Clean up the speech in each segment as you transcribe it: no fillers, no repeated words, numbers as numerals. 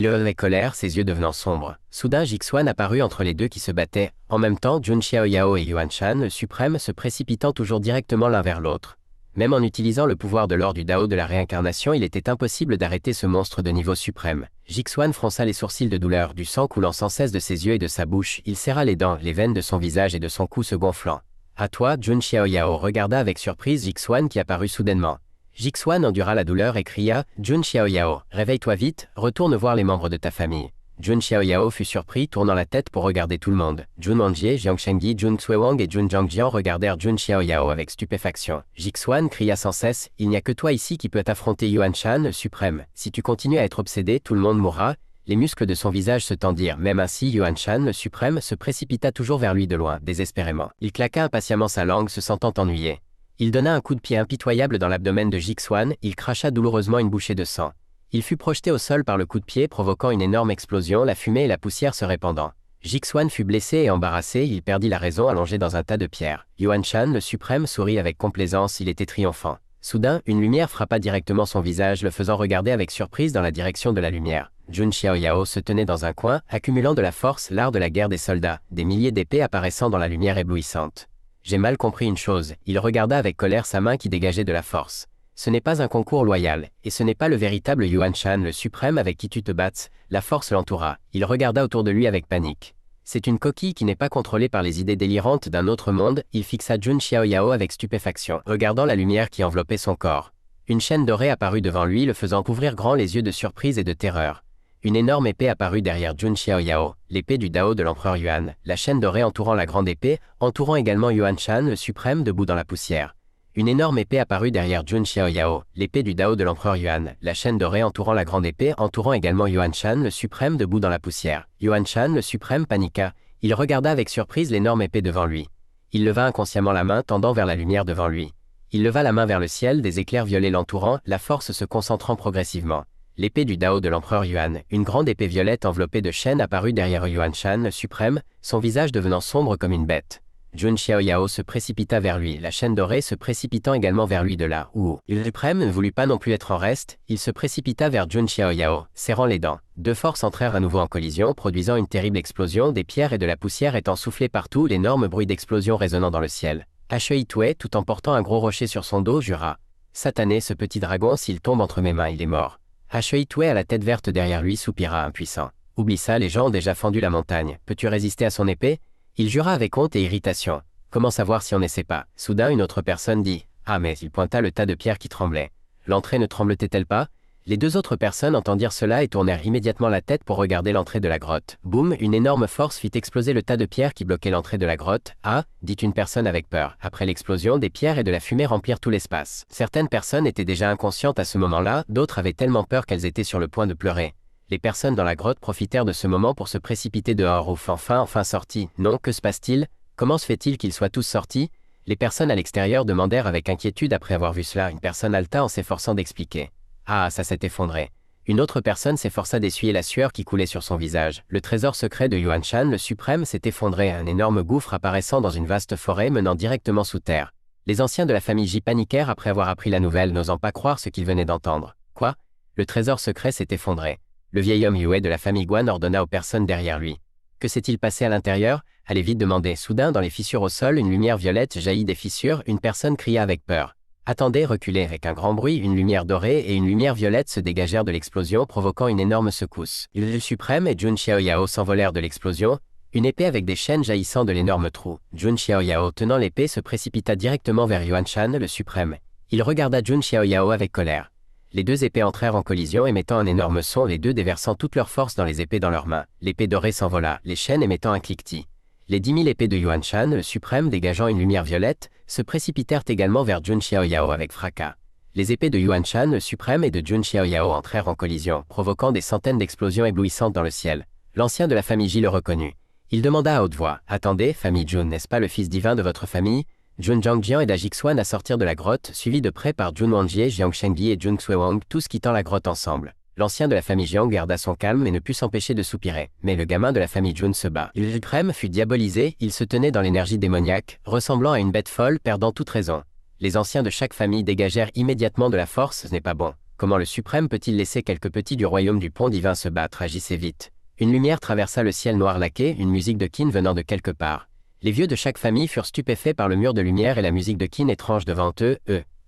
Il avec colère, ses yeux devenant sombres. Soudain, Jixuan apparut entre les deux qui se battaient. En même temps, Jun Xiaoyao et Yuan Shan, le suprême, se précipitant toujours directement l'un vers l'autre. Même en utilisant le pouvoir de l'or du Dao de la réincarnation, il était impossible d'arrêter ce monstre de niveau suprême. Jixuan fronça les sourcils de douleur, du sang coulant sans cesse de ses yeux et de sa bouche. Il serra les dents, les veines de son visage et de son cou se gonflant. « À toi !» Jun Xiaoyao regarda avec surprise Jixuan qui apparut soudainement. Jixuan endura la douleur et cria « Jun Xiaoyao, réveille-toi vite, retourne voir les membres de ta famille. » Jun Xiaoyao fut surpris, tournant la tête pour regarder tout le monde. Jun Wanjie, Jiang Shengyi, Jun Xuewang et Jun Zhangjian regardèrent Jun Xiaoyao avec stupéfaction. Jixuan cria sans cesse « Il n'y a que toi ici qui peut affronter Yuan Shan, le suprême. Si tu continues à être obsédé, tout le monde mourra. » Les muscles de son visage se tendirent. Même ainsi, Yuan Shan, le suprême, se précipita toujours vers lui de loin, désespérément. Il claqua impatiemment sa langue, se sentant ennuyé. Il donna un coup de pied impitoyable dans l'abdomen de Jixuan, il cracha douloureusement une bouchée de sang. Il fut projeté au sol par le coup de pied, provoquant une énorme explosion, la fumée et la poussière se répandant. Jixuan fut blessé et embarrassé, il perdit la raison allongé dans un tas de pierres. Yuan Shan, le suprême, sourit avec complaisance, il était triomphant. Soudain, une lumière frappa directement son visage, le faisant regarder avec surprise dans la direction de la lumière. Jun Xiaoyao se tenait dans un coin, accumulant de la force, l'art de la guerre des soldats, des milliers d'épées apparaissant dans la lumière éblouissante. J'ai mal compris une chose, il regarda avec colère sa main qui dégageait de la force. Ce n'est pas un concours loyal, et ce n'est pas le véritable Yuan Shan, le suprême avec qui tu te battes, la force l'entoura. Il regarda autour de lui avec panique. C'est une coquille qui n'est pas contrôlée par les idées délirantes d'un autre monde, il fixa Jun Xiaoyao avec stupéfaction, regardant la lumière qui enveloppait son corps. Une chaîne dorée apparut devant lui, le faisant ouvrir grand les yeux de surprise et de terreur. Une énorme épée apparut derrière Jun Xiaoyao, l'épée du Dao de l'empereur Yuan, la chaîne dorée entourant la grande épée, entourant également Yuan Shan, le suprême, debout dans la poussière. Une énorme épée apparut derrière Jun Xiaoyao, l'épée du Dao de l'empereur Yuan, la chaîne dorée entourant la grande épée, entourant également Yuan Shan, le suprême, debout dans la poussière. Yuan Shan, le suprême, paniqua. Il regarda avec surprise l'énorme épée devant lui. Il leva inconsciemment la main tendant vers la lumière devant lui. Il leva la main vers le ciel, des éclairs violets l'entourant, la force se concentrant progressivement. L'épée du Dao de l'empereur Yuan, une grande épée violette enveloppée de chaînes apparut derrière Yuan Shan, le suprême, son visage devenant sombre comme une bête. Jun Xiaoyao se précipita vers lui, la chaîne dorée se précipitant également vers lui de là où le suprême ne voulut pas non plus être en reste, il se précipita vers Jun Xiaoyao, serrant les dents. Deux forces entrèrent à nouveau en collision, produisant une terrible explosion, des pierres et de la poussière étant soufflées partout, l'énorme bruit d'explosion résonnant dans le ciel. Ashei-Tue, tout en portant un gros rocher sur son dos, jura. « Satané, ce petit dragon, s'il tombe entre mes mains, il est mort. » Ashei-Tue à la tête verte derrière lui soupira impuissant. « Oublie ça, les gens ont déjà fendu la montagne. Peux-tu résister à son épée ?» Il jura avec honte et irritation. Comment savoir si on n'essaie pas? Soudain, une autre personne dit « Ah mais il pointa le tas de pierres qui tremblait. L'entrée ne tremblait-elle pas ?» Les deux autres personnes entendirent cela et tournèrent immédiatement la tête pour regarder l'entrée de la grotte. Boum, une énorme force fit exploser le tas de pierres qui bloquait l'entrée de la grotte. « Ah !» dit une personne avec peur. Après l'explosion, des pierres et de la fumée remplirent tout l'espace. Certaines personnes étaient déjà inconscientes à ce moment-là, d'autres avaient tellement peur qu'elles étaient sur le point de pleurer. Les personnes dans la grotte profitèrent de ce moment pour se précipiter dehors. Ouf, enfin sortis. Non, que se passe-t-il? Comment se fait-il qu'ils soient tous sortis? Les personnes à l'extérieur demandèrent avec inquiétude après avoir vu cela. Une personne halta en s'efforçant d'expliquer. Ah, ça s'est effondré. Une autre personne s'efforça d'essuyer la sueur qui coulait sur son visage. Le trésor secret de Yuan Shan, le suprême, s'est effondré, un énorme gouffre apparaissant dans une vaste forêt menant directement sous terre. Les anciens de la famille Ji paniquèrent après avoir appris la nouvelle, n'osant pas croire ce qu'ils venaient d'entendre. Quoi? Le trésor secret s'est effondré. Le vieil homme Yue de la famille Guan ordonna aux personnes derrière lui. Que s'est-il passé à l'intérieur? Allez vite demander. Soudain, dans les fissures au sol, une lumière violette jaillit des fissures, une personne cria avec peur. Attendez, reculez. Avec un grand bruit, une lumière dorée et une lumière violette se dégagèrent de l'explosion, provoquant une énorme secousse. Le suprême et Jun Xiaoyao s'envolèrent de l'explosion, une épée avec des chaînes jaillissant de l'énorme trou. Jun Xiaoyao, tenant l'épée, se précipita directement vers Yuan Shan, le suprême. Il regarda Jun Xiaoyao avec colère. Les deux épées entrèrent en collision émettant un énorme son, les deux déversant toute leur force dans les épées dans leurs mains. L'épée dorée s'envola, les chaînes émettant un cliquetis. Les 10 000 épées de Yuan Shan, le suprême dégageant une lumière violette, se précipitèrent également vers Jun Xiaoyao avec fracas. Les épées de Yuan Shan, le suprême, et de Jun Xiaoyao entrèrent en collision, provoquant des centaines d'explosions éblouissantes dans le ciel. L'ancien de la famille Ji le reconnut. Il demanda à haute voix. « Attendez, famille Jun, n'est-ce pas le fils divin de votre famille ?» Jun Zhangjian aida Jixuan à sortir de la grotte, suivi de près par Jun Wanjie, Jiang Shengyi et Jun Xuewang, tous quittant la grotte ensemble. L'ancien de la famille Jiang garda son calme et ne put s'empêcher de soupirer. Mais le gamin de la famille Jun se bat. Le suprême fut diabolisé, il se tenait dans l'énergie démoniaque, ressemblant à une bête folle, perdant toute raison. Les anciens de chaque famille dégagèrent immédiatement de la force, ce n'est pas bon. Comment le suprême peut-il laisser quelques petits du royaume du pont divin se battre? Agissez vite. Une lumière traversa le ciel noir laqué, une musique de Qin venant de quelque part. Les vieux de chaque famille furent stupéfaits par le mur de lumière et la musique de Qin étrange devant eux.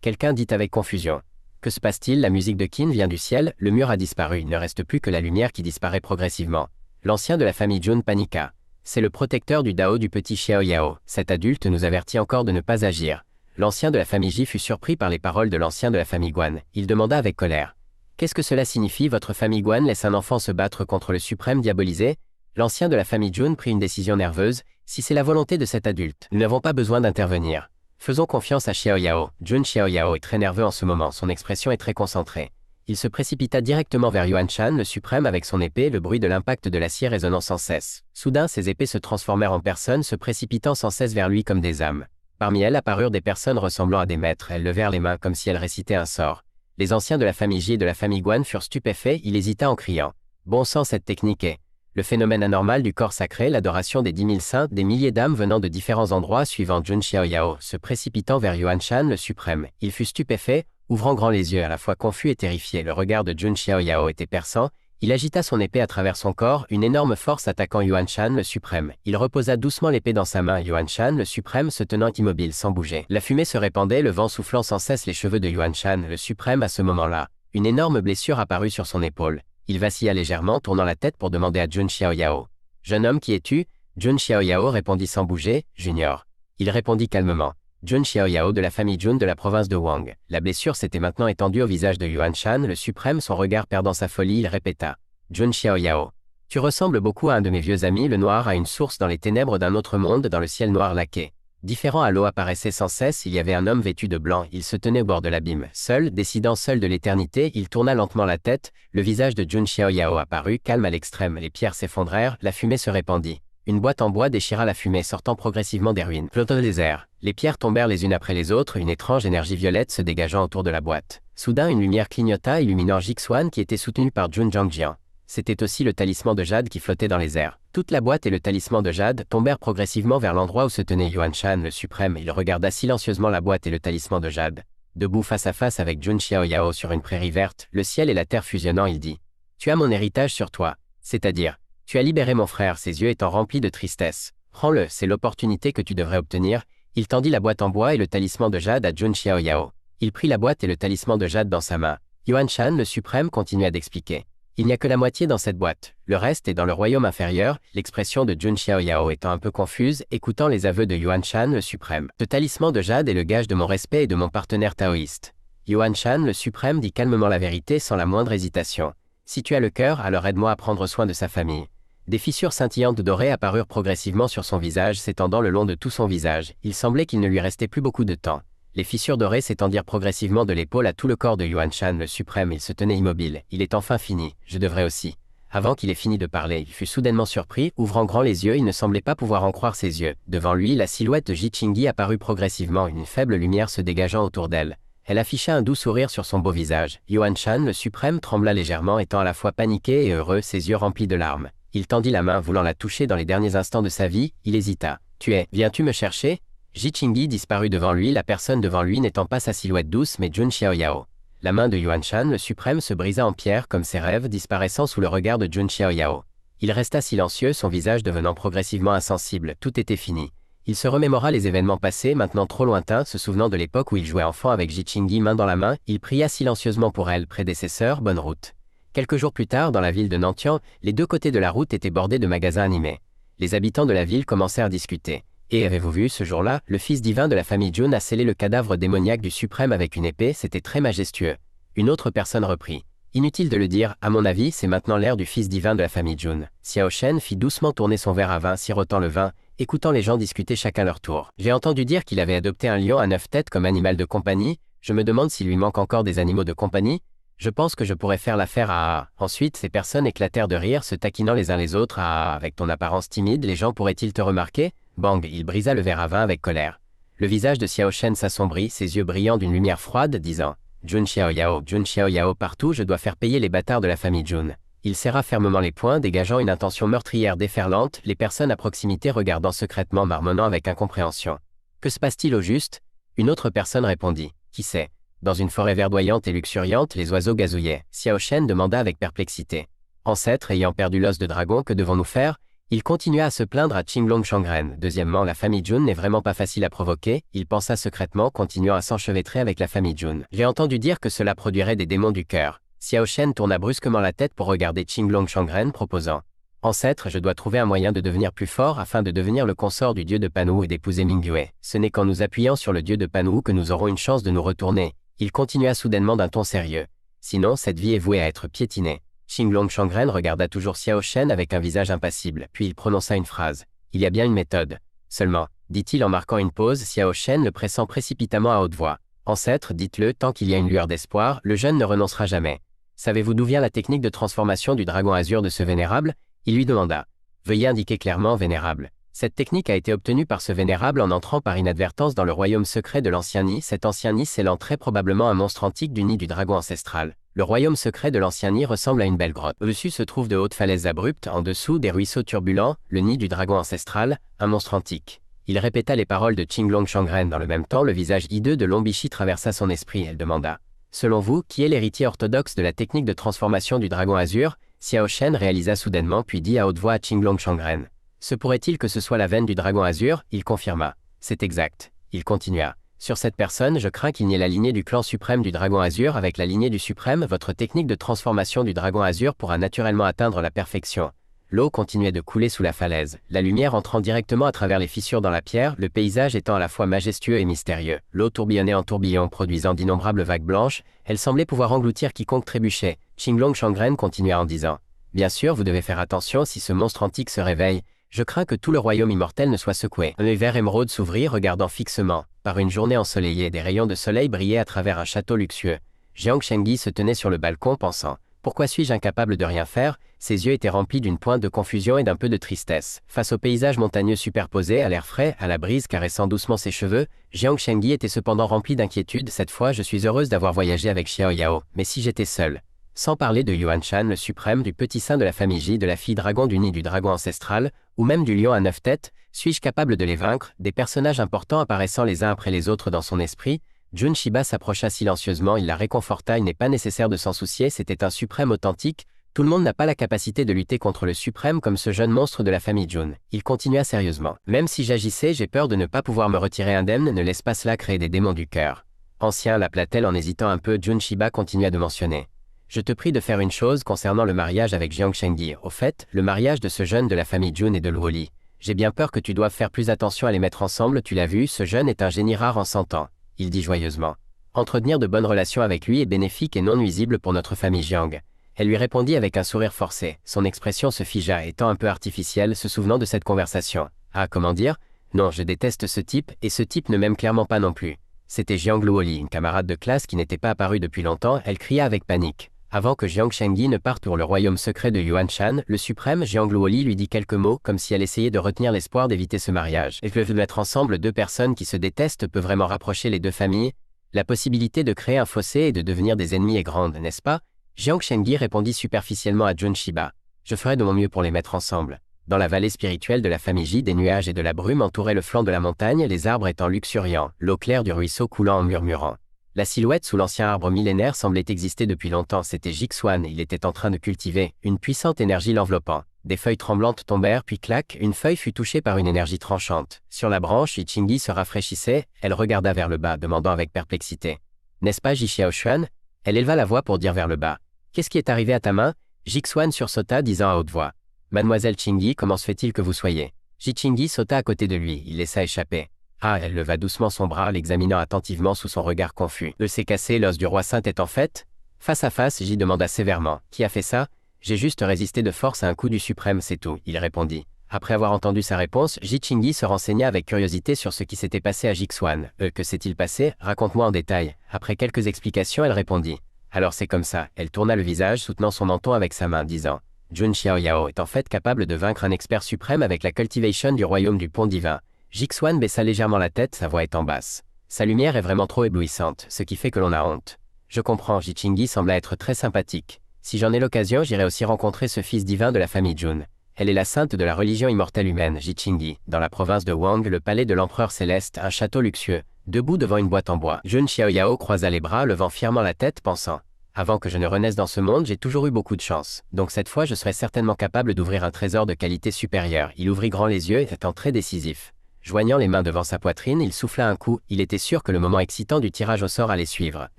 Quelqu'un dit avec confusion. Que se passe-t-il? La musique de Qin vient du ciel, le mur a disparu, il ne reste plus que la lumière qui disparaît progressivement. L'ancien de la famille Jun paniqua. C'est le protecteur du Dao du petit Xiao Yao. Cet adulte nous avertit encore de ne pas agir. L'ancien de la famille Ji fut surpris par les paroles de l'ancien de la famille Guan. Il demanda avec colère. Qu'est-ce que cela signifie? Votre famille Guan laisse un enfant se battre contre le suprême diabolisé? L'ancien de la famille Jun prit une décision nerveuse. Si c'est la volonté de cet adulte, nous n'avons pas besoin d'intervenir. Faisons confiance à Xiao Yao. Jun Xiao Yao est très nerveux en ce moment, son expression est très concentrée. Il se précipita directement vers Yuan Shan le suprême avec son épée, le bruit de l'impact de l'acier résonnant sans cesse. Soudain, ses épées se transformèrent en personnes se précipitant sans cesse vers lui comme des âmes. Parmi elles apparurent des personnes ressemblant à des maîtres, elles levèrent les mains comme si elles récitaient un sort. Les anciens de la famille Ji et de la famille Guan furent stupéfaits, il hésita en criant. Bon sang, cette technique est le phénomène anormal du corps sacré, l'adoration des 10 000 saints, des milliers d'âmes venant de différents endroits suivant Jun Xiao Yao, se précipitant vers Yuan Shan le suprême. Il fut stupéfait, ouvrant grand les yeux, à la fois confus et terrifié. Le regard de Jun Xiao Yao était perçant, il agita son épée à travers son corps, une énorme force attaquant Yuan Shan le suprême. Il reposa doucement l'épée dans sa main, Yuan Shan le suprême se tenant immobile sans bouger. La fumée se répandait, le vent soufflant sans cesse les cheveux de Yuan Shan le suprême à ce moment-là. Une énorme blessure apparut sur son épaule. Il vacilla légèrement, tournant la tête pour demander à Jun Xiao Yao. « Jeune homme, qui es-tu » Jun Xiao Yao répondit sans bouger, « Junior ». Il répondit calmement. Jun Xiao Yao de la famille Jun de la province de Wang. La blessure s'était maintenant étendue au visage de Yuan Shan le suprême, son regard perdant sa folie, il répéta. « Jun Xiao Yao. Tu ressembles beaucoup à un de mes vieux amis, le noir, à une source dans les ténèbres d'un autre monde, dans le ciel noir laqué. » Différents halos apparaissaient sans cesse, il y avait un homme vêtu de blanc, il se tenait au bord de l'abîme. Seul, décidant seul de l'éternité, il tourna lentement la tête, le visage de Jun Xiao Yao apparut, calme à l'extrême, les pierres s'effondrèrent, la fumée se répandit. Une boîte en bois déchira la fumée sortant progressivement des ruines. Flottant dans les airs, les pierres tombèrent les unes après les autres, une étrange énergie violette se dégageant autour de la boîte. Soudain, une lumière clignota illuminant Jixuan qui était soutenu par Jun Zhangjian. C'était aussi le talisman de jade qui flottait dans les airs. Toute la boîte et le talisman de jade tombèrent progressivement vers l'endroit où se tenait Yuan Shan le suprême. Il regarda silencieusement la boîte et le talisman de jade. Debout face à face avec Jun Xiao Yao sur une prairie verte, le ciel et la terre fusionnant, il dit « Tu as mon héritage sur toi, c'est-à-dire, tu as libéré mon frère, ses yeux étant remplis de tristesse. Prends-le, c'est l'opportunité que tu devrais obtenir. » Il tendit la boîte en bois et le talisman de jade à Jun Xiao Yao. Il prit la boîte et le talisman de jade dans sa main. Yuan Shan le suprême continua d'expliquer. Il n'y a que la moitié dans cette boîte, le reste est dans le royaume inférieur, l'expression de Jun Xiao Yao étant un peu confuse, écoutant les aveux de Yuan Shan le suprême. Ce talisman de jade est le gage de mon respect et de mon partenaire taoïste. Yuan Shan le suprême dit calmement la vérité sans la moindre hésitation. Si tu as le cœur, alors aide-moi à prendre soin de sa famille. Des fissures scintillantes dorées apparurent progressivement sur son visage, s'étendant le long de tout son visage. Il semblait qu'il ne lui restait plus beaucoup de temps. Les fissures dorées s'étendirent progressivement de l'épaule à tout le corps de Yuan Shan le suprême, il se tenait immobile. Il est enfin fini, je devrais aussi. Avant qu'il ait fini de parler, il fut soudainement surpris, ouvrant grand les yeux, il ne semblait pas pouvoir en croire ses yeux. Devant lui, la silhouette de Ji Qingyi apparut progressivement, une faible lumière se dégageant autour d'elle. Elle afficha un doux sourire sur son beau visage. Yuan Shan le suprême trembla légèrement, étant à la fois paniqué et heureux, ses yeux remplis de larmes. Il tendit la main, voulant la toucher dans les derniers instants de sa vie, il hésita. « Viens-tu me chercher ?» Ji Qingyi disparut devant lui, la personne devant lui n'étant pas sa silhouette douce mais Jun Xiao Yao. La main de Yuan Shan le suprême se brisa en pierre comme ses rêves, disparaissant sous le regard de Jun Xiao Yao. Il resta silencieux, son visage devenant progressivement insensible, tout était fini. Il se remémora les événements passés, maintenant trop lointains, se souvenant de l'époque où il jouait enfant avec Ji Qingyi main dans la main, il pria silencieusement pour elle, prédécesseur, bonne route. Quelques jours plus tard, dans la ville de Nantian, les deux côtés de la route étaient bordés de magasins animés. Les habitants de la ville commencèrent à discuter. Et avez-vous vu, ce jour-là, le fils divin de la famille Jun a scellé le cadavre démoniaque du suprême avec une épée, c'était très majestueux. Une autre personne reprit. Inutile de le dire, à mon avis, c'est maintenant l'ère du fils divin de la famille Jun. Xiao Shen fit doucement tourner son verre à vin, sirotant le vin, écoutant les gens discuter chacun leur tour. J'ai entendu dire qu'il avait adopté un lion à 9 têtes comme animal de compagnie, je me demande s'il lui manque encore des animaux de compagnie. Je pense que je pourrais faire l'affaire à... Ensuite, ces personnes éclatèrent de rire, se taquinant les uns les autres à... Avec ton apparence timide, les gens pourraient-ils te remarquer? Bang, il brisa le verre à vin avec colère. Le visage de Xiao Shen s'assombrit, ses yeux brillant d'une lumière froide, disant « Jun Xiao Yao partout, je dois faire payer les bâtards de la famille Jun. » Il serra fermement les poings, dégageant une intention meurtrière déferlante, les personnes à proximité regardant secrètement, marmonnant avec incompréhension. « Que se passe-t-il au juste ?» Une autre personne répondit « Qui sait ?» Dans une forêt verdoyante et luxuriante, les oiseaux gazouillaient. Xiao Shen demanda avec perplexité. Ancêtre ayant perdu l'os de dragon, que devons-nous faire? Il continua à se plaindre à Qinglong Shangren. Deuxièmement, la famille Jun n'est vraiment pas facile à provoquer, il pensa secrètement, continuant à s'enchevêtrer avec la famille Jun. J'ai entendu dire que cela produirait des démons du cœur. Xiao Shen tourna brusquement la tête pour regarder Qinglong Shangren, proposant. Ancêtre, je dois trouver un moyen de devenir plus fort afin de devenir le consort du dieu de Panwu et d'épouser Mingyue. Ce n'est qu'en nous appuyant sur le dieu de Panwu que nous aurons une chance de nous retourner. Il continua soudainement d'un ton sérieux. Sinon, cette vie est vouée à être piétinée. Qinglong Shangren regarda toujours Xiao Shen avec un visage impassible, puis il prononça une phrase. Il y a bien une méthode. Seulement, dit-il en marquant une pause, Xiao Shen le pressant précipitamment à haute voix. Ancêtre, dites-le, tant qu'il y a une lueur d'espoir, le jeune ne renoncera jamais. Savez-vous d'où vient la technique de transformation du dragon azur de ce vénérable? Il lui demanda. Veuillez indiquer clairement, vénérable. Cette technique a été obtenue par ce vénérable en entrant par inadvertance dans le royaume secret de l'ancien nid. Cet ancien nid scellant très probablement un monstre antique du nid du dragon ancestral. Le royaume secret de l'ancien nid ressemble à une belle grotte. Au-dessus se trouvent de hautes falaises abruptes, en dessous des ruisseaux turbulents, le nid du dragon ancestral, un monstre antique. Il répéta les paroles de Qinglong Shangren. Dans le même temps, le visage hideux de Lombichi traversa son esprit. Elle demanda. Selon vous, qui est l'héritier orthodoxe de la technique de transformation du dragon azur? Xiao Shen réalisa soudainement puis dit à haute voix à Qinglong Shangren. Se pourrait-il que ce soit la veine du dragon azur? Il confirma. C'est exact. Il continua. Sur cette personne, je crains qu'il n'y ait la lignée du clan suprême du dragon azur avec la lignée du suprême. Votre technique de transformation du dragon azur pourra naturellement atteindre la perfection. L'eau continuait de couler sous la falaise, la lumière entrant directement à travers les fissures dans la pierre, le paysage étant à la fois majestueux et mystérieux. L'eau tourbillonnait en tourbillon, produisant d'innombrables vagues blanches, elle semblait pouvoir engloutir quiconque trébuchait. Qinglong Shangren continua en disant. Bien sûr, vous devez faire attention si ce monstre antique se réveille. Je crains que tout le royaume immortel ne soit secoué. Un œil vert émeraude s'ouvrit, regardant fixement. Par une journée ensoleillée, des rayons de soleil brillaient à travers un château luxueux. Jiang Shengyi se tenait sur le balcon, pensant. Pourquoi suis-je incapable de rien faire? Ses yeux étaient remplis d'une pointe de confusion et d'un peu de tristesse. Face au paysage montagneux superposé, à l'air frais, à la brise caressant doucement ses cheveux, Jiang Shengyi était cependant rempli d'inquiétude. Cette fois, je suis heureuse d'avoir voyagé avec Xiao Yao. Mais si j'étais seule? Sans parler de Yuan Shan, le suprême, du petit saint de la famille Ji, de la fille dragon du nid du dragon ancestral, ou même du lion à 9 têtes, suis-je capable de les vaincre? Des personnages importants apparaissant les uns après les autres dans son esprit, Jun Shiba s'approcha silencieusement, il la réconforta, il n'est pas nécessaire de s'en soucier, c'était un suprême authentique, tout le monde n'a pas la capacité de lutter contre le suprême comme ce jeune monstre de la famille Jun. Il continua sérieusement. Même si j'agissais, j'ai peur de ne pas pouvoir me retirer indemne, ne laisse pas cela créer des démons du cœur. Ancien, l'appela-t-elle en hésitant un peu, Jun Shiba continua de mentionner. Je te prie de faire une chose concernant le mariage avec Jiang Shengyi. Au fait, le mariage de ce jeune de la famille Jun et de Luoli. J'ai bien peur que tu doives faire plus attention à les mettre ensemble, tu l'as vu, ce jeune est un génie rare en 100 ans. Il dit joyeusement. Entretenir de bonnes relations avec lui est bénéfique et non nuisible pour notre famille Jiang. Elle lui répondit avec un sourire forcé. Son expression se figea, étant un peu artificielle, se souvenant de cette conversation. Ah, comment dire? Non, je déteste ce type, et ce type ne m'aime clairement pas non plus. C'était Jiang Luoli, une camarade de classe qui n'était pas apparue depuis longtemps, elle cria avec panique. Avant que Jiang Shengyi ne parte pour le royaume secret de Yuan Shan, le suprême Jiang Luoli lui dit quelques mots, comme si elle essayait de retenir l'espoir d'éviter ce mariage. Et peuvent mettre ensemble deux personnes qui se détestent peut vraiment rapprocher les deux familles. La possibilité de créer un fossé et de devenir des ennemis est grande, n'est-ce pas? Jiang Shengyi répondit superficiellement à Jun Shiba. Je ferai de mon mieux pour les mettre ensemble. Dans la vallée spirituelle de la famille Ji, des nuages et de la brume entouraient le flanc de la montagne, les arbres étant luxuriants, l'eau claire du ruisseau coulant en murmurant. La silhouette sous l'ancien arbre millénaire semblait exister depuis longtemps, c'était Jixuan, il était en train de cultiver, une puissante énergie l'enveloppant. Des feuilles tremblantes tombèrent, puis clac, une feuille fut touchée par une énergie tranchante. Sur la branche, Yichingi se rafraîchissait, elle regarda vers le bas, demandant avec perplexité. N'est-ce pas Jixiaoshuan? Elle éleva la voix pour dire vers le bas. Qu'est-ce qui est arrivé à ta main? Jixuan sursauta, disant à haute voix. Mademoiselle Qingyi, comment se fait-il que vous soyez? Jichingi sauta à côté de lui, il laissa échapper. Ah, elle leva doucement son bras, l'examinant attentivement sous son regard confus. Le s'est cassé, l'os du roi saint est en fait? Face à face, J demanda sévèrement. Qui a fait ça? J'ai juste résisté de force à un coup du suprême, c'est tout, il répondit. Après avoir entendu sa réponse, Jichingi se renseigna avec curiosité sur ce qui s'était passé à Jixuan. Que s'est-il passé? Raconte-moi en détail. Après quelques explications, elle répondit. Alors c'est comme ça. Elle tourna le visage, soutenant son menton avec sa main, disant. Jun Xiaoyao est en fait capable de vaincre un expert suprême avec la cultivation du royaume du pont divin. Jixuan baissa légèrement la tête, sa voix étant basse. Sa lumière est vraiment trop éblouissante, ce qui fait que l'on a honte. Je comprends, Jichingi sembla être très sympathique. Si j'en ai l'occasion, j'irai aussi rencontrer ce fils divin de la famille Jun. Elle est la sainte de la religion immortelle humaine, Jichingi. Dans la province de Wang, le palais de l'empereur céleste, un château luxueux. debout devant une boîte en bois. Jun Xiaoyao croisa les bras, levant fièrement la tête, pensant « Avant que je ne renaisse dans ce monde, j'ai toujours eu beaucoup de chance. Donc cette fois, je serai certainement capable d'ouvrir un trésor de qualité supérieure. » Il ouvrit grand les yeux, étant très décisif. Joignant les mains devant sa poitrine, il souffla un coup. Il était sûr que le moment excitant du tirage au sort allait suivre.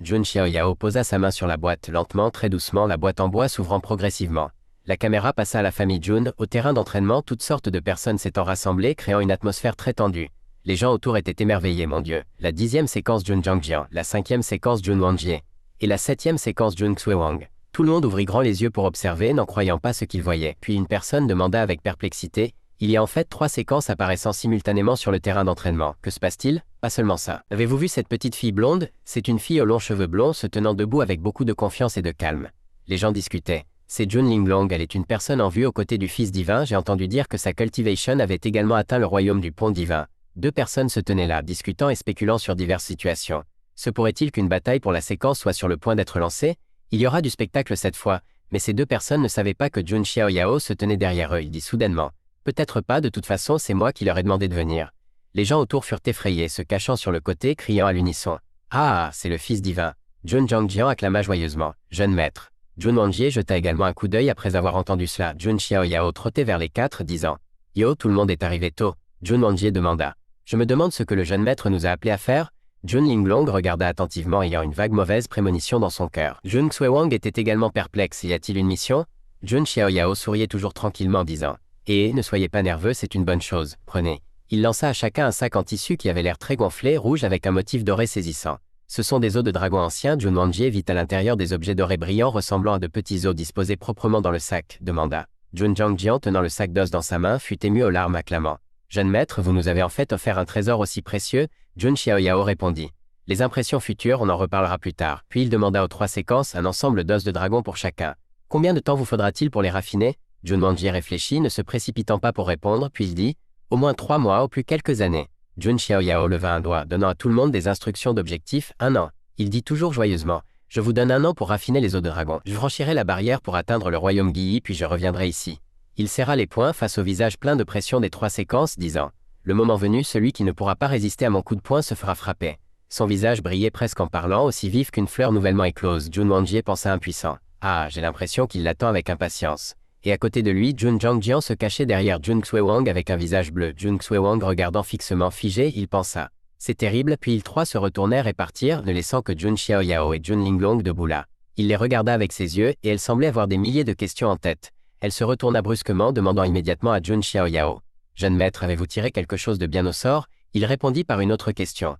Jun Xiaoyao posa sa main sur la boîte. Lentement, très doucement, la boîte en bois s'ouvrant progressivement. La caméra passa à la famille Jun. Au terrain d'entraînement, toutes sortes de personnes s'étant rassemblées, créant une atmosphère très tendue. Les gens autour étaient émerveillés, mon Dieu. La 10e séquence Jun Zhangjian, la 5e séquence Jun Wanjie, et la 7e séquence Jun Xuewang. Tout le monde ouvrit grand les yeux pour observer, n'en croyant pas ce qu'il voyait. Puis une personne demanda avec perplexité « Il y a en fait 3 séquences apparaissant simultanément sur le terrain d'entraînement. Que se passe-t-il? Pas seulement ça. Avez-vous vu cette petite fille blonde? C'est une fille aux longs cheveux blonds se tenant debout avec beaucoup de confiance et de calme. » Les gens discutaient. C'est Jun Linglong, elle est une personne en vue aux côtés du Fils divin. J'ai entendu dire que sa cultivation avait également atteint le royaume du pont divin. 2 personnes se tenaient là, discutant et spéculant sur diverses situations. Se pourrait-il qu'une bataille pour la séquence soit sur le point d'être lancée? Il y aura du spectacle cette fois, mais ces 2 personnes ne savaient pas que Jun Xiaoyao se tenait derrière eux. Il dit soudainement. Peut-être pas, de toute façon, c'est moi qui leur ai demandé de venir. Les gens autour furent effrayés, se cachant sur le côté, criant à l'unisson. Ah, c'est le Fils divin. Jun Zhangjian acclama joyeusement. Jeune maître. Jun Wanjie jeta également un coup d'œil après avoir entendu cela. Jun Xiaoyao trottait vers les 4, disant. Yo, tout le monde est arrivé tôt. Jun Wanjie demanda. Je me demande ce que le jeune maître nous a appelé à faire. Jun Linglong regarda attentivement, ayant une vague mauvaise prémonition dans son cœur. Jun Xuewang était également perplexe. Y a-t-il une mission? Jun Xiaoyao souriait toujours tranquillement, disant. Et ne soyez pas nerveux, c'est une bonne chose. Prenez. Il lança à chacun un sac en tissu qui avait l'air très gonflé, rouge avec un motif doré saisissant. Ce sont des os de dragon anciens. Jun Wanjie vit à l'intérieur des objets dorés brillants ressemblant à de petits os disposés proprement dans le sac, demanda. Jun Zhangjian, tenant le sac d'os dans sa main, fut ému aux larmes, acclamant. Jeune maître, vous nous avez en fait offert un trésor aussi précieux. Jun Xiaoyao répondit. Les impressions futures, on en reparlera plus tard. Puis il demanda aux 3 séquences un ensemble d'os de dragon pour chacun. Combien de temps vous faudra-t-il pour les raffiner? Jun Wanjie réfléchit, ne se précipitant pas pour répondre, puis il dit. Au moins 3 mois, au plus quelques années. Jun Xiaoyao leva un doigt, donnant à tout le monde des instructions d'objectif. 1 an. Il dit toujours joyeusement. Je vous donne 1 an pour raffiner les os de dragon. Je franchirai la barrière pour atteindre le royaume Guyi, puis je reviendrai ici. Il serra les poings face au visage plein de pression des 3 séquences, disant. Le moment venu, celui qui ne pourra pas résister à mon coup de poing se fera frapper. Son visage brillait presque en parlant, aussi vif qu'une fleur nouvellement éclose. Jun Wanjie pensa impuissant. Ah, j'ai l'impression qu'il l'attend avec impatience. Et à côté de lui, Jun Zhangjian se cachait derrière Jun Xuewang avec un visage bleu. Jun Xuewang regardant fixement figé, il pensa. C'est terrible, puis ils 3 se retournèrent et partirent, ne laissant que Jun Xiaoyao et Jun Linglong debout là. Il les regarda avec ses yeux, et elle semblait avoir des milliers de questions en tête. Elle se retourna brusquement, demandant immédiatement à Jun Xiaoyao. Jeune maître, avez-vous tiré quelque chose de bien au sort? Il répondit par une autre question.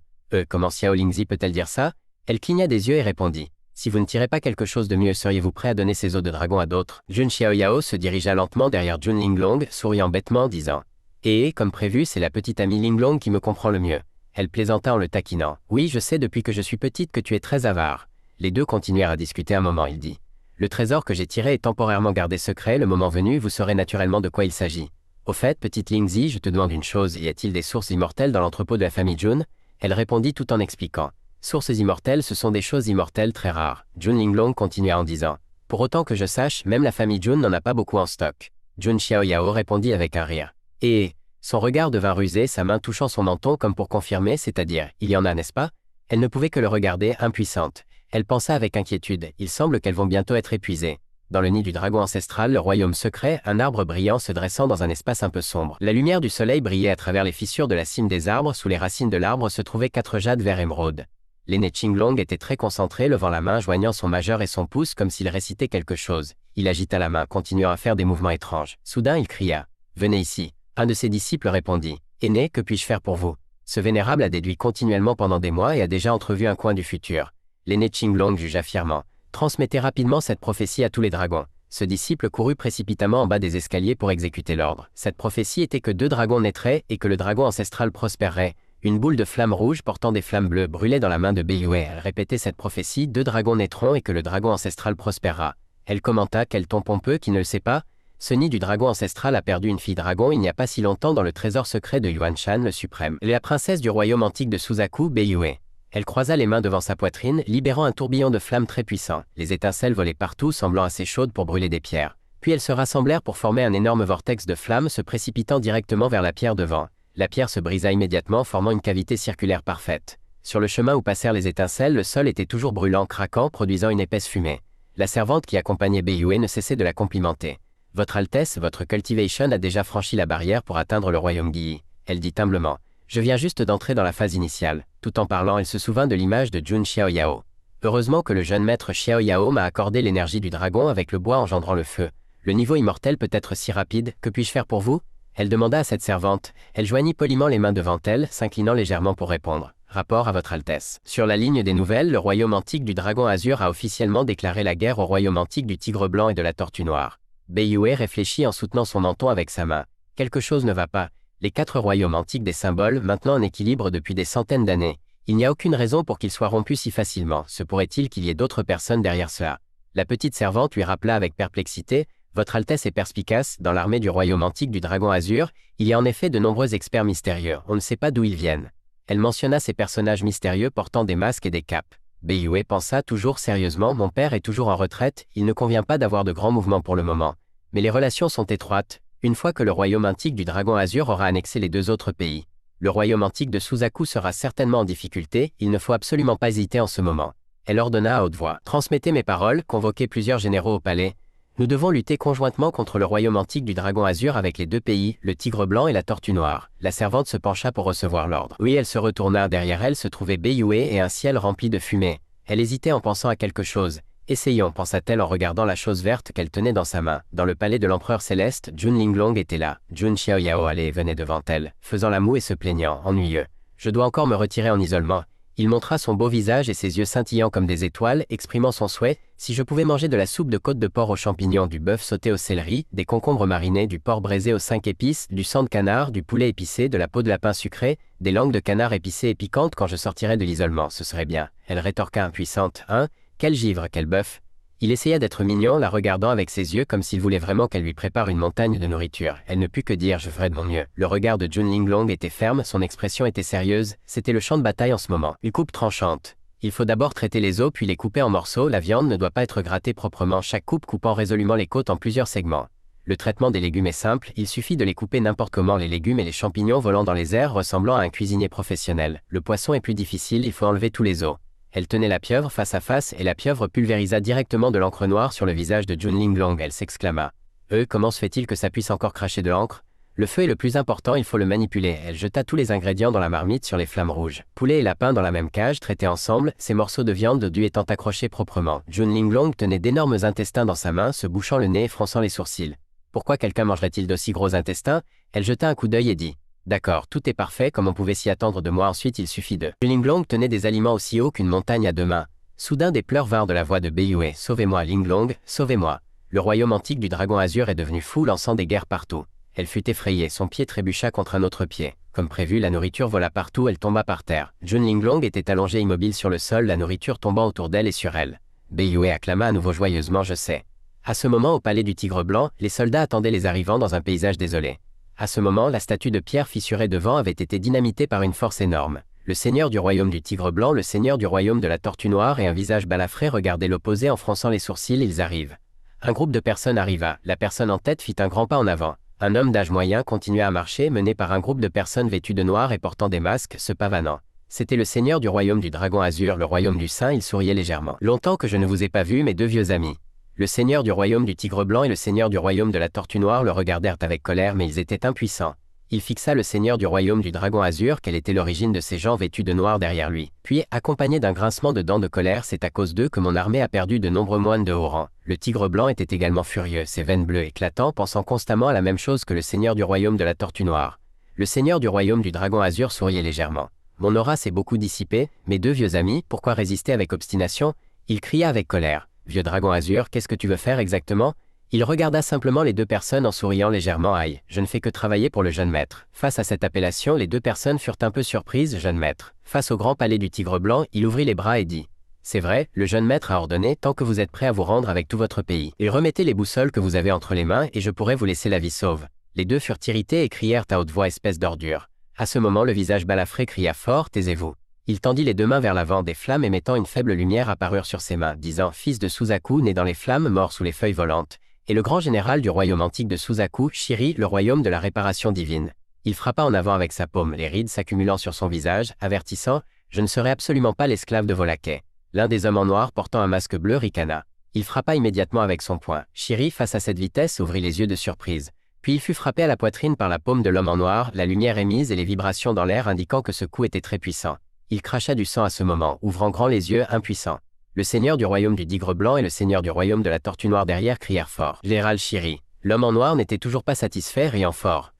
Comment Xiao Lingzi peut-elle dire ça? Elle cligna des yeux et répondit. Si vous ne tirez pas quelque chose de mieux, seriez-vous prêt à donner ces os de dragon à d'autres? Jun Xiaoyao se dirigea lentement derrière Jun Linglong, souriant bêtement, disant. Et, comme prévu, c'est la petite amie Linglong qui me comprend le mieux. Elle plaisanta en le taquinant. Oui, je sais depuis que je suis petite que tu es très avare. Les 2 continuèrent à discuter un moment, il dit. Le trésor que j'ai tiré est temporairement gardé secret, le moment venu, vous saurez naturellement de quoi il s'agit. Au fait, petite Lingzi, je te demande une chose, y a-t-il des sources immortelles dans l'entrepôt de la famille Jun? Elle répondit tout en expliquant. Sources immortelles, ce sont des choses immortelles très rares. Jun Linglong continua en disant. Pour autant que je sache, même la famille Jun n'en a pas beaucoup en stock. Jun Xiaoyao répondit avec un rire. Et son regard devint rusé, sa main touchant son menton comme pour confirmer, c'est-à-dire, il y en a, n'est-ce pas? Elle ne pouvait que le regarder, impuissante. Elle pensa avec inquiétude, il semble qu'elles vont bientôt être épuisées. Dans le nid du dragon ancestral, le royaume secret, un arbre brillant se dressant dans un espace un peu sombre. La lumière du soleil brillait à travers les fissures de la cime des arbres, sous les racines de l'arbre se trouvaient 4 jades vert émeraude. L'aîné Qinglong était très concentré, levant la main, joignant son majeur et son pouce comme s'il récitait quelque chose. Il agita la main, continuant à faire des mouvements étranges. Soudain, il cria. « Venez ici !» Un de ses disciples répondit. « Aîné, que puis-je faire pour vous ?» Ce vénérable a déduit continuellement pendant des mois et a déjà entrevu un coin du futur. L'aîné Qinglong jugea fièrement. Transmettez rapidement cette prophétie à tous les dragons. Ce disciple courut précipitamment en bas des escaliers pour exécuter l'ordre. Cette prophétie était que 2 dragons naîtraient et que le dragon ancestral prospérerait. Une boule de flamme rouge portant des flammes bleues brûlait dans la main de Beiyue. Elle répétait cette prophétie, 2 dragons naîtront et que le dragon ancestral prospérera. Elle commenta, quel ton pompeux qui ne le sait pas? Ce nid du dragon ancestral a perdu une fille dragon il n'y a pas si longtemps dans le trésor secret de Yuanshan le suprême. La princesse du royaume antique de Suzaku, Beiyue. Elle croisa les mains devant sa poitrine, libérant un tourbillon de flammes très puissant. Les étincelles volaient partout, semblant assez chaudes pour brûler des pierres. Puis elles se rassemblèrent pour former un énorme vortex de flammes se précipitant directement vers la pierre devant. La pierre se brisa immédiatement, formant une cavité circulaire parfaite. Sur le chemin où passèrent les étincelles, le sol était toujours brûlant, craquant, produisant une épaisse fumée. La servante qui accompagnait Beiyue ne cessait de la complimenter. « Votre Altesse, votre cultivation a déjà franchi la barrière pour atteindre le royaume Guyi. » Elle dit humblement. « Je viens juste d'entrer dans la phase initiale. » Tout en parlant, elle se souvint de l'image de Jun Xiaoyao. Heureusement que le jeune maître Xiaoyao m'a accordé l'énergie du dragon avec le bois engendrant le feu. Le niveau immortel peut être si rapide, que puis-je faire pour vous? Elle demanda à cette servante. Elle joignit poliment les mains devant elle, s'inclinant légèrement pour répondre. Rapport à votre Altesse. Sur la ligne des nouvelles, le royaume antique du dragon azur a officiellement déclaré la guerre au royaume antique du tigre blanc et de la tortue noire. Beiyue réfléchit en soutenant son menton avec sa main. Quelque chose ne va pas. Les 4 royaumes antiques des symboles, maintenant en équilibre depuis des centaines d'années. Il n'y a aucune raison pour qu'ils soient rompus si facilement. Se pourrait-il qu'il y ait d'autres personnes derrière cela? La petite servante lui rappela avec perplexité. Votre Altesse est perspicace, dans l'armée du royaume antique du dragon azur, il y a en effet de nombreux experts mystérieux. On ne sait pas d'où ils viennent. Elle mentionna ces personnages mystérieux portant des masques et des capes. Beiyue pensa toujours sérieusement, mon père est toujours en retraite, il ne convient pas d'avoir de grands mouvements pour le moment. Mais les relations sont étroites, une fois que le royaume antique du dragon azur aura annexé les 2 autres pays. Le royaume antique de Suzaku sera certainement en difficulté, il ne faut absolument pas hésiter en ce moment. Elle ordonna à haute voix. Transmettez mes paroles, convoquez plusieurs généraux au palais. Nous devons lutter conjointement contre le royaume antique du dragon azur avec les 2 pays, le tigre blanc et la tortue noire. La servante se pencha pour recevoir l'ordre. Oui, elle se retourna, derrière elle se trouvait Beiyue et un ciel rempli de fumée. Elle hésitait en pensant à quelque chose. Essayons, pensa-t-elle en regardant la chose verte qu'elle tenait dans sa main. Dans le palais de l'empereur céleste, Jun Linglong était là. Jun Xiaoyao allait et venait devant elle, faisant la moue et se plaignant, ennuyeux. Je dois encore me retirer en isolement. Il montra son beau visage et ses yeux scintillants comme des étoiles, exprimant son souhait. Si je pouvais manger de la soupe de côte de porc aux champignons, du bœuf sauté au céleri, des concombres marinés, du porc braisé aux 5 épices, du sang de canard, du poulet épicé, de la peau de lapin sucrée, des langues de canard épicées et piquantes quand je sortirais de l'isolement, ce serait bien. Elle rétorqua impuissante. Hein? Quel givre, quel bœuf! Il essaya d'être mignon, la regardant avec ses yeux comme s'il voulait vraiment qu'elle lui prépare une montagne de nourriture. Elle ne put que dire « je ferai de mon mieux ». Le regard de Jun Linglong était ferme, son expression était sérieuse, c'était le champ de bataille en ce moment. Une coupe tranchante. Il faut d'abord traiter les os puis les couper en morceaux, la viande ne doit pas être grattée proprement, chaque coupe coupant résolument les côtes en plusieurs segments. Le traitement des légumes est simple, il suffit de les couper n'importe comment, les légumes et les champignons volant dans les airs ressemblant à un cuisinier professionnel. Le poisson est plus difficile, il faut enlever tous les os. Elle tenait la pieuvre face à face et la pieuvre pulvérisa directement de l'encre noire sur le visage de Jun Linglong. Elle s'exclama. Comment se fait-il que ça puisse encore cracher de l'encre? Le feu est le plus important, il faut le manipuler. Elle jeta tous les ingrédients dans la marmite sur les flammes rouges. Poulet et lapin dans la même cage, traités ensemble, ces morceaux de viande due étant accrochés proprement. Jun Linglong tenait d'énormes intestins dans sa main, se bouchant le nez et fronçant les sourcils. Pourquoi quelqu'un mangerait-il d'aussi gros intestins? Elle jeta un coup d'œil et dit. D'accord, tout est parfait comme on pouvait s'y attendre de moi, ensuite il suffit de... Linglong tenait des aliments aussi hauts qu'une montagne à 2 mains. Soudain des pleurs vinrent de la voix de Beiyue. Sauvez-moi Linglong, sauvez-moi. Le royaume antique du dragon azur est devenu fou, lançant des guerres partout. Elle fut effrayée, son pied trébucha contre un autre pied. Comme prévu, la nourriture vola partout, elle tomba par terre. Jun Linglong était allongée immobile sur le sol, la nourriture tombant autour d'elle et sur elle. Beiyue acclama à nouveau joyeusement, je sais. À ce moment, au palais du tigre blanc, les soldats attendaient les arrivants dans un paysage désolé. À ce moment, la statue de pierre fissurée devant avait été dynamitée par une force énorme. Le seigneur du royaume du tigre blanc, le seigneur du royaume de la tortue noire et un visage balafré regardaient l'opposé en fronçant les sourcils, ils arrivent. Un groupe de personnes arriva, la personne en tête fit un grand pas en avant. Un homme d'âge moyen continua à marcher, mené par un groupe de personnes vêtues de noir et portant des masques, se pavanant. C'était le seigneur du royaume du dragon azur, le royaume du saint, il souriait légèrement. Longtemps que je ne vous ai pas vu, mes 2 vieux amis. Le seigneur du royaume du tigre blanc et le seigneur du royaume de la tortue noire le regardèrent avec colère, mais ils étaient impuissants. Il fixa le seigneur du royaume du dragon azur, quelle était l'origine de ces gens vêtus de noir derrière lui. Puis, accompagné d'un grincement de dents de colère, c'est à cause d'eux que mon armée a perdu de nombreux moines de haut rang. Le tigre blanc était également furieux, ses veines bleues éclatant, pensant constamment à la même chose que le seigneur du royaume de la tortue noire. Le seigneur du royaume du dragon azur souriait légèrement. Mon aura s'est beaucoup dissipée, mes 2 vieux amis, pourquoi résister avec obstination? Il cria avec colère. Vieux dragon azur, qu'est-ce que tu veux faire exactement? Il regarda simplement les 2 personnes en souriant légèrement. Aïe, je ne fais que travailler pour le jeune maître. Face à cette appellation, les 2 personnes furent un peu surprises, jeune maître. Face au grand palais du tigre blanc, il ouvrit les bras et dit. C'est vrai, le jeune maître a ordonné, tant que vous êtes prêt à vous rendre avec tout votre pays. Et remettez les boussoles que vous avez entre les mains et je pourrai vous laisser la vie sauve. Les 2 furent irrités et crièrent à haute voix espèce d'ordure. À ce moment, le visage balafré cria fort, taisez-vous. Il tendit les 2 mains vers l'avant, des flammes émettant une faible lumière apparurent sur ses mains, disant « Fils de Suzaku, né dans les flammes, mort sous les feuilles volantes », et le grand général du royaume antique de Suzaku, Shiri, le royaume de la réparation divine. Il frappa en avant avec sa paume, les rides s'accumulant sur son visage, avertissant Je ne serai absolument pas l'esclave de vos laquais. L'un des hommes en noir portant un masque bleu ricana. Il frappa immédiatement avec son poing. Shiri, face à cette vitesse, ouvrit les yeux de surprise. Puis il fut frappé à la poitrine par la paume de l'homme en noir, la lumière émise et les vibrations dans l'air indiquant que ce coup était très puissant. Il cracha du sang à ce moment, ouvrant grand les yeux, impuissant. Le seigneur du royaume du Tigre Blanc et le seigneur du royaume de la Tortue Noire derrière crièrent fort. Général Shiri. L'homme en noir n'était toujours pas satisfait, riant fort.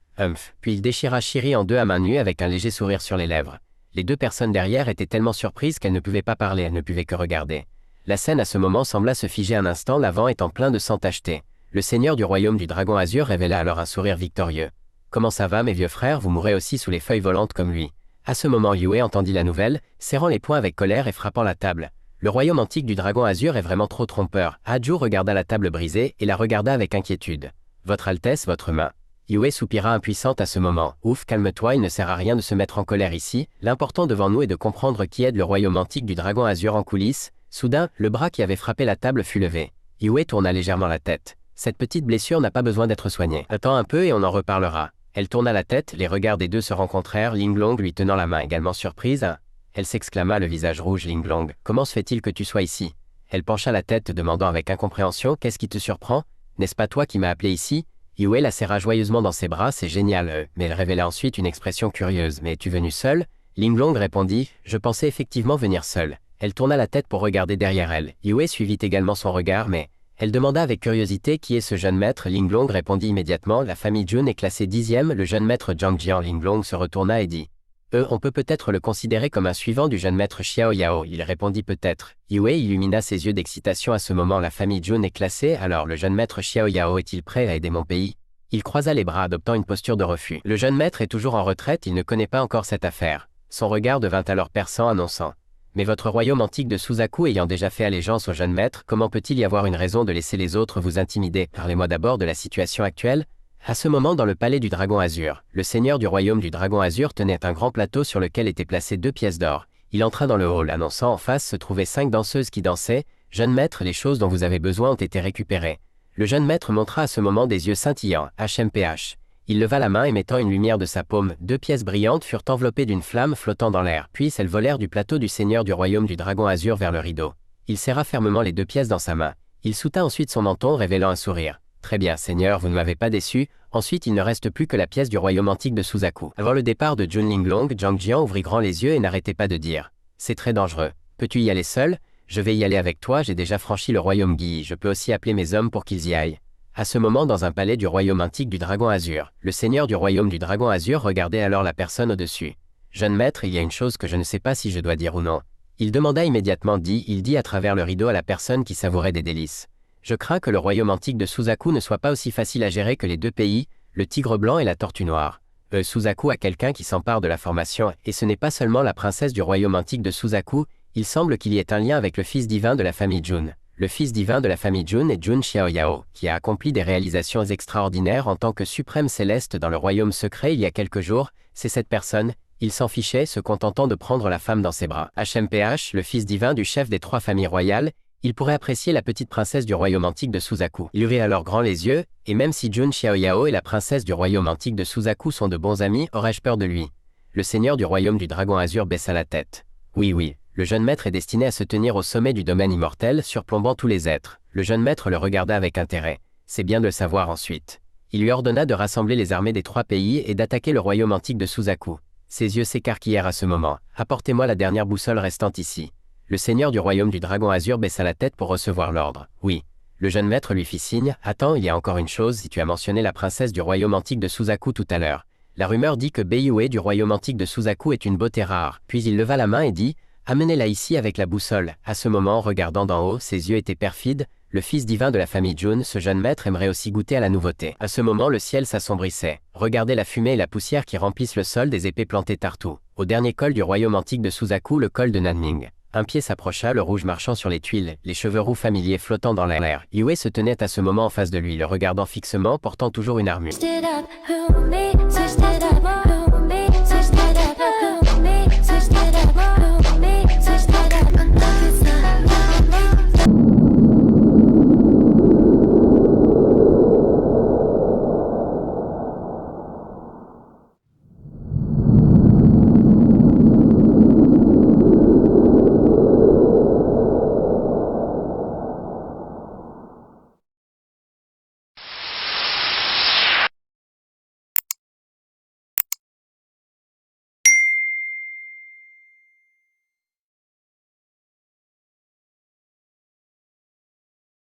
Puis il déchira Shiri en deux à main nue avec un léger sourire sur les lèvres. Les deux personnes derrière étaient tellement surprises qu'elles ne pouvaient pas parler, elles ne pouvaient que regarder. La scène à ce moment sembla se figer un instant, l'avant étant plein de sang tacheté. Le seigneur du royaume du dragon azur révéla alors un sourire victorieux. « Comment ça va, mes vieux frères, vous mourrez aussi sous les feuilles volantes comme lui. » À ce moment, Yue entendit la nouvelle, serrant les poings avec colère et frappant la table. Le royaume antique du dragon azur est vraiment trop trompeur. Haju regarda la table brisée et la regarda avec inquiétude. « Votre Altesse, votre main. » Yue soupira impuissante à ce moment. « Ouf, calme-toi, il ne sert à rien de se mettre en colère ici. L'important devant nous est de comprendre qui aide le royaume antique du dragon azur en coulisses. » Soudain, le bras qui avait frappé la table fut levé. Yue tourna légèrement la tête. Cette petite blessure n'a pas besoin d'être soignée. Attends un peu et on en reparlera. Elle tourna la tête, les regards des deux se rencontrèrent, Linglong lui tenant la main également surprise. Elle s'exclama, le visage rouge. Linglong, comment se fait-il que tu sois ici? Elle pencha la tête, demandant avec incompréhension, qu'est-ce qui te surprend? N'est-ce pas toi qui m'as appelé ici? Yue la serra joyeusement dans ses bras, c'est génial, mais elle révéla ensuite une expression curieuse. Mais es-tu venu seule? Linglong répondit, je pensais effectivement venir seule. Elle tourna la tête pour regarder derrière elle. Yue suivit également son regard, mais elle demanda avec curiosité qui est ce jeune maître. Linglong répondit immédiatement, la famille Jun est classée 10e, le jeune maître Zhang Jian. Linglong se retourna et dit, on peut peut-être le considérer comme un suivant du jeune maître Xiao Yao. Il répondit peut-être. Yue illumina ses yeux d'excitation à ce moment. La famille Jun est classée, alors le jeune maître Xiao Yao est-il prêt à aider mon pays? Il croisa les bras, adoptant une posture de refus. Le jeune maître est toujours en retraite, il ne connaît pas encore cette affaire. Son regard devint alors perçant, annonçant. Mais votre royaume antique de Suzaku ayant déjà fait allégeance au jeune maître, comment peut-il y avoir une raison de laisser les autres vous intimider? Parlez-moi d'abord de la situation actuelle. À ce moment, dans le palais du Dragon Azur, le seigneur du royaume du Dragon Azur tenait un grand plateau sur lequel étaient placées 2 pièces d'or. Il entra dans le hall, annonçant en face se trouvaient 5 danseuses qui dansaient. Jeune maître, les choses dont vous avez besoin ont été récupérées. Le jeune maître montra à ce moment des yeux scintillants, HMPH. Il leva la main émettant une lumière de sa paume. 2 pièces brillantes furent enveloppées d'une flamme flottant dans l'air, puis elles volèrent du plateau du seigneur du royaume du Dragon Azur vers le rideau. Il serra fermement les 2 pièces dans sa main. Il soutint ensuite son menton, révélant un sourire. Très bien, Seigneur, vous ne m'avez pas déçu. Ensuite, il ne reste plus que la pièce du royaume antique de Suzaku. Avant le départ de Jun Linglong, Zhang Jian ouvrit grand les yeux et n'arrêtait pas de dire. C'est très dangereux. Peux-tu y aller seul? Je vais y aller avec toi, j'ai déjà franchi le royaume Guy. Je peux aussi appeler mes hommes pour qu'ils y aillent. À ce moment, dans un palais du royaume antique du Dragon Azur, le seigneur du royaume du Dragon Azur regardait alors la personne au-dessus. Jeune maître, il y a une chose que je ne sais pas si je dois dire ou non. Il demanda immédiatement, il dit à travers le rideau à la personne qui savourait des délices. Je crains que le royaume antique de Suzaku ne soit pas aussi facile à gérer que les 2 pays, le Tigre Blanc et la Tortue Noire. Suzaku a quelqu'un qui s'empare de la formation, et ce n'est pas seulement la princesse du royaume antique de Suzaku, il semble qu'il y ait un lien avec le fils divin de la famille Jun. Le fils divin de la famille Jun est Jun Xiaoyao, qui a accompli des réalisations extraordinaires en tant que suprême céleste dans le royaume secret il y a quelques jours. C'est cette personne, il s'en fichait, se contentant de prendre la femme dans ses bras. HMPH, le fils divin du chef des 3 familles royales, il pourrait apprécier la petite princesse du royaume antique de Suzaku. Il ouvrit alors grand les yeux, et même si Jun Xiaoyao et la princesse du royaume antique de Suzaku sont de bons amis, aurais-je peur de lui? Le seigneur du royaume du Dragon Azur baissa la tête. Oui, le jeune maître est destiné à se tenir au sommet du domaine immortel, surplombant tous les êtres. Le jeune maître le regarda avec intérêt. C'est bien de le savoir ensuite. Il lui ordonna de rassembler les armées des 3 pays et d'attaquer le royaume antique de Suzaku. Ses yeux s'écarquillèrent à ce moment. Apportez-moi la dernière boussole restante ici. Le seigneur du royaume du Dragon Azur baissa la tête pour recevoir l'ordre. Oui. Le jeune maître lui fit signe. Attends, il y a encore une chose, si tu as mentionné la princesse du royaume antique de Suzaku tout à l'heure. La rumeur dit que Beiyue du royaume antique de Suzaku est une beauté rare. Puis il leva la main et dit, amenez-la ici avec la boussole. À ce moment, regardant d'en haut, ses yeux étaient perfides. Le fils divin de la famille Jun, ce jeune maître aimerait aussi goûter à la nouveauté. À ce moment, le ciel s'assombrissait. Regardez la fumée et la poussière qui remplissent le sol des épées plantées partout. Au dernier col du royaume antique de Suzaku, le col de Nanming. Un pied s'approcha, le rouge marchant sur les tuiles, les cheveux roux familiers flottant dans l'air. Yue se tenait à ce moment en face de lui, le regardant fixement, portant toujours une armure.